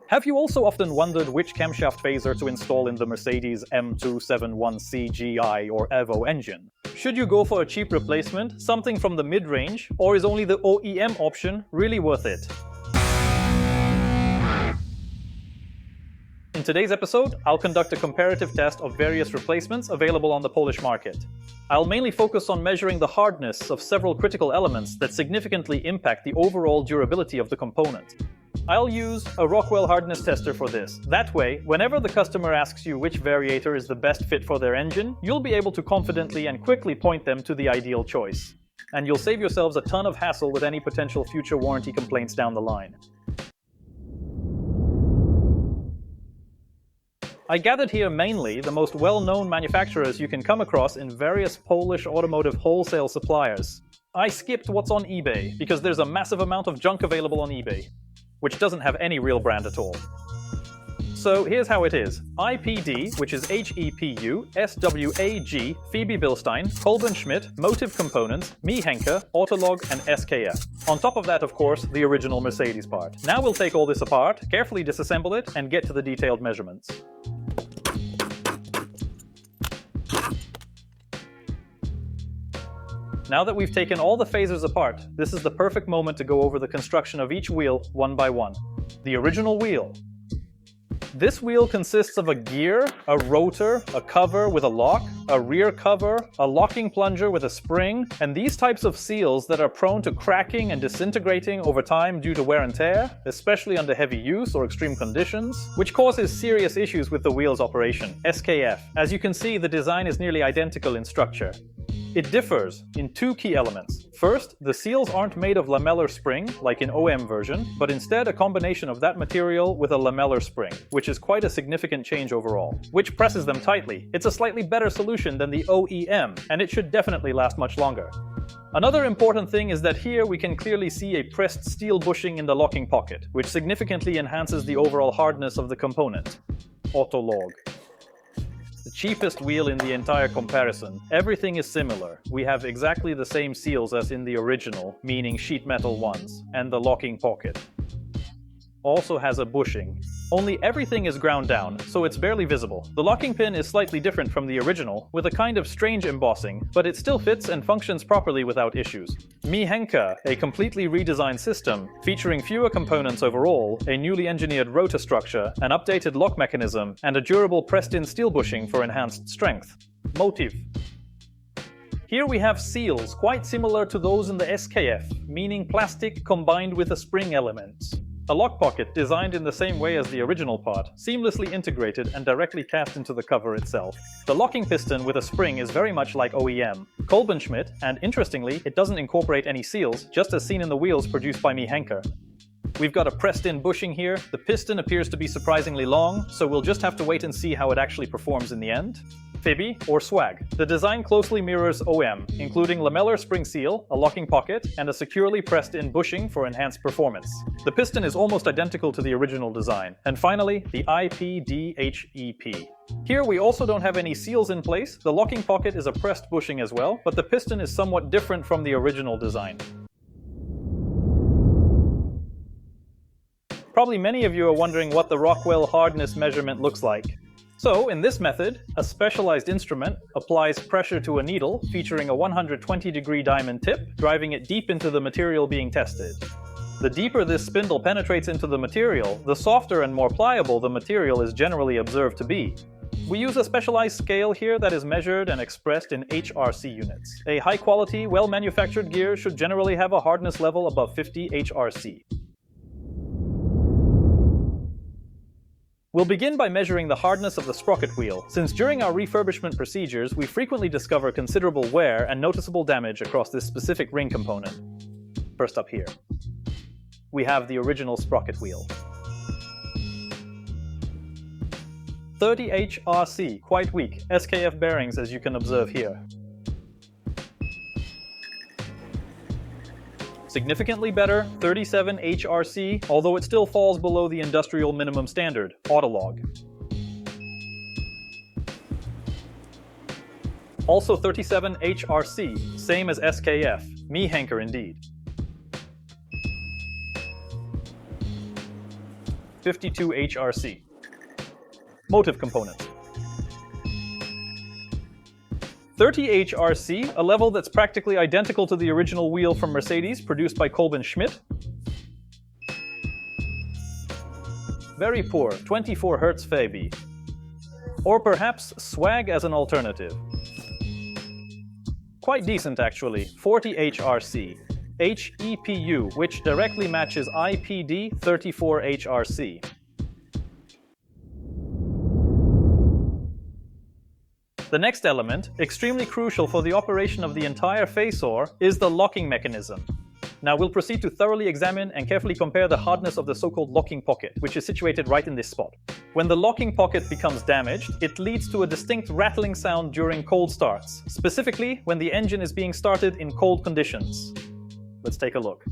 Have you also often wondered which camshaft phaser to install in the Mercedes M271 CGI or EVO engine? Should you go for a cheap replacement, something from the mid-range, or is only the OEM option really worth it? In today's episode, I'll conduct a comparative test of various replacements available on the Polish market. I'll mainly focus on measuring the hardness of several critical elements that significantly impact the overall durability of the component. I'll use a Rockwell hardness tester for this. That way, whenever the customer asks you which variator is the best fit for their engine, you'll be able to confidently and quickly point them to the ideal choice. And you'll save yourselves a ton of hassle with any potential future warranty complaints down the line. I gathered here mainly the most well-known manufacturers you can come across in various Polish automotive wholesale suppliers. I skipped what's on eBay because there's a massive amount of junk available on eBay, which doesn't have any real brand at all. So here's how it is. IPD, which is HEPU, SWAG, Phoebe Bilstein, Kolben Schmidt, Motive Components, Mehenker, Autolog, and SKF. On top of that, of course, the original Mercedes part. Now we'll take all this apart, carefully disassemble it, and get to the detailed measurements. Now that we've taken all the phasers apart, this is the perfect moment to go over the construction of each wheel one by one. The original wheel. This wheel consists of a gear, a rotor, a cover with a lock, a rear cover, a locking plunger with a spring, and these types of seals that are prone to cracking and disintegrating over time due to wear and tear, especially under heavy use or extreme conditions, which causes serious issues with the wheel's operation. SKF. As you can see, the design is nearly identical in structure. It differs in two key elements. First, the seals aren't made of lamellar spring, like in OEM version, but instead a combination of that material with a lamellar spring, which is quite a significant change overall, which presses them tightly. It's a slightly better solution than the OEM, and it should definitely last much longer. Another important thing is that here we can clearly see a pressed steel bushing in the locking pocket, which significantly enhances the overall hardness of the component. Autolog. The cheapest wheel in the entire comparison. Everything is similar. We have exactly the same seals as in the original, meaning sheet metal ones, and the locking pocket also has a bushing. Only everything is ground down, so it's barely visible. The locking pin is slightly different from the original, with a kind of strange embossing, but it still fits and functions properly without issues. Mehenker, a completely redesigned system, featuring fewer components overall, a newly engineered rotor structure, an updated lock mechanism, and a durable pressed-in steel bushing for enhanced strength. Motive. Here we have seals quite similar to those in the SKF, meaning plastic combined with a spring element. A lock pocket designed in the same way as the original part, seamlessly integrated and directly cast into the cover itself. The locking piston with a spring is very much like OEM. Kolben Schmidt, and interestingly, it doesn't incorporate any seals, just as seen in the wheels produced by Mehenker. We've got a pressed-in bushing here. The piston appears to be surprisingly long, so we'll just have to wait and see how it actually performs in the end. Phoebe, or swag. The design closely mirrors OEM, including lamellar spring seal, a locking pocket, and a securely pressed-in bushing for enhanced performance. The piston is almost identical to the original design. And finally, the IPDHEP. Here we also don't have any seals in place. The locking pocket is a pressed bushing as well, but the piston is somewhat different from the original design. Probably many of you are wondering what the Rockwell hardness measurement looks like. So, in this method, a specialized instrument applies pressure to a needle featuring a 120-degree diamond tip, driving it deep into the material being tested. The deeper this spindle penetrates into the material, the softer and more pliable the material is generally observed to be. We use a specialized scale here that is measured and expressed in HRC units. A high-quality, well-manufactured gear should generally have a hardness level above 50 HRC. We'll begin by measuring the hardness of the sprocket wheel, since during our refurbishment procedures we frequently discover considerable wear and noticeable damage across this specific ring component. First up here, we have the original sprocket wheel. 30 HRC, quite weak, SKF bearings as you can observe here. Significantly better, 37 HRC, although it still falls below the industrial minimum standard, Autolog. Also 37 HRC, same as SKF, Mehenker indeed. 52 HRC. Motive components. 30 HRC, a level that's practically identical to the original wheel from Mercedes, produced by Kolben Schmidt. Very poor, 24 Hz Fabi. Or perhaps swag as an alternative. Quite decent actually, 40 HRC. HEPU, which directly matches IPD 34 HRC. The next element, extremely crucial for the operation of the entire phasor, is the locking mechanism. Now we'll proceed to thoroughly examine and carefully compare the hardness of the so-called locking pocket, which is situated right in this spot. When the locking pocket becomes damaged, it leads to a distinct rattling sound during cold starts, specifically when the engine is being started in cold conditions. Let's take a look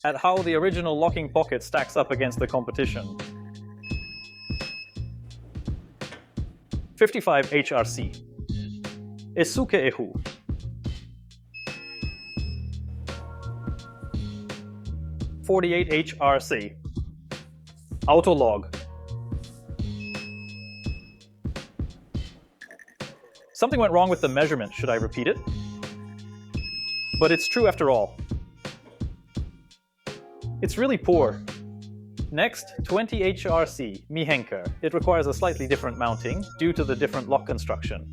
at how the original locking pocket stacks up against the competition. 55 HRC. Esuke Ehu. 48 HRC. Autolog. Something went wrong with the measurement, should I repeat it? But it's true after all. It's really poor. Next, 20 HRC, Mehenker. It requires a slightly different mounting due to the different lock construction.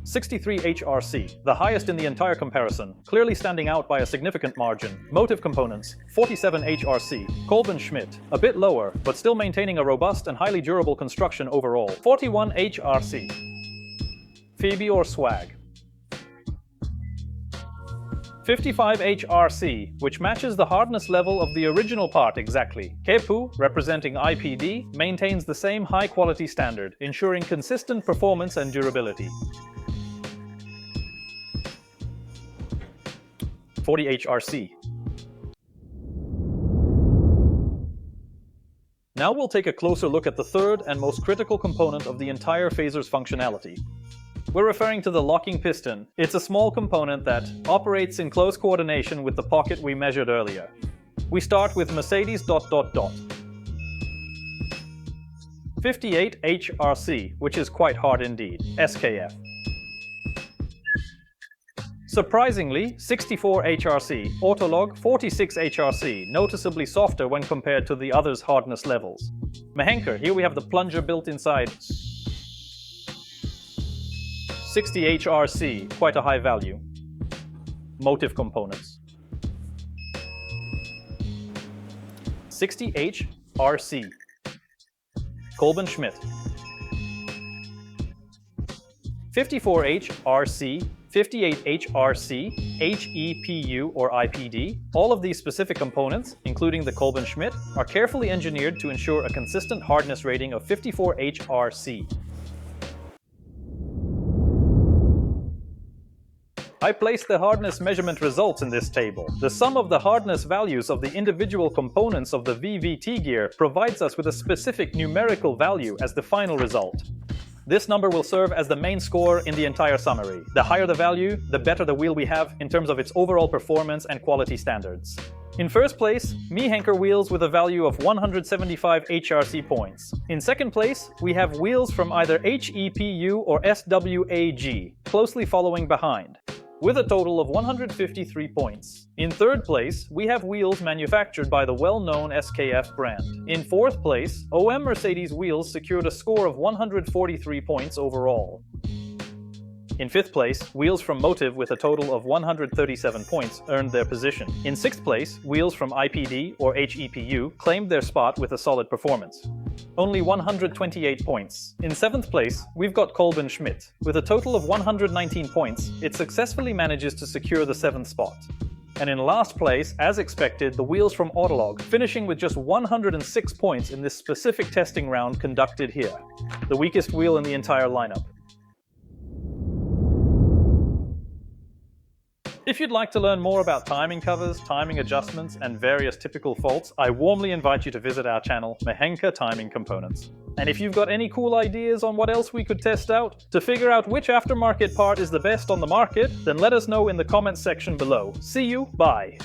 63 HRC, the highest in the entire comparison, clearly standing out by a significant margin. Motive components, 47 HRC, Kolben Schmidt, a bit lower, but still maintaining a robust and highly durable construction overall. 41 HRC, Phoebe or Swag. 55 HRC, which matches the hardness level of the original part exactly. Kepu, representing IPD, maintains the same high-quality standard, ensuring consistent performance and durability. 40 HRC. Now we'll take a closer look at the third and most critical component of the entire phasor's functionality. We're referring to the locking piston. It's a small component that operates in close coordination with the pocket we measured earlier. We start with Mercedes ... 58 HRC, which is quite hard indeed, SKF. Surprisingly, 64 HRC, Autolog 46 HRC, noticeably softer when compared to the others' hardness levels. Mehenker, here we have the plunger built inside. 60 HRC, quite a high value. Motive components. 60 HRC, Kolben Schmidt. 54 HRC, 58 HRC, HEPU or IPD. All of these specific components, including the Kolben Schmidt, are carefully engineered to ensure a consistent hardness rating of 54 HRC. I placed the hardness measurement results in this table. The sum of the hardness values of the individual components of the VVT gear provides us with a specific numerical value as the final result. This number will serve as the main score in the entire summary. The higher the value, the better the wheel we have in terms of its overall performance and quality standards. In first place, Mehenker wheels with a value of 175 HRC points. In second place, we have wheels from either HEPU or SWAG, closely following behind, with a total of 153 points. In third place, we have wheels manufactured by the well-known SKF brand. In fourth place, OEM Mercedes wheels secured a score of 143 points overall. In fifth place, wheels from Motive with a total of 137 points earned their position. In sixth place, wheels from IPD or HEPU claimed their spot with a solid performance. Only 128 points. In seventh place, we've got Kolben Schmidt. With a total of 119 points, it successfully manages to secure the seventh spot. And in last place, as expected, the wheels from Autolog, finishing with just 106 points in this specific testing round conducted here. The weakest wheel in the entire lineup. If you'd like to learn more about timing covers, timing adjustments, and various typical faults, I warmly invite you to visit our channel, Mehenker Timing Components. And if you've got any cool ideas on what else we could test out, to figure out which aftermarket part is the best on the market, then let us know in the comments section below. See you, bye!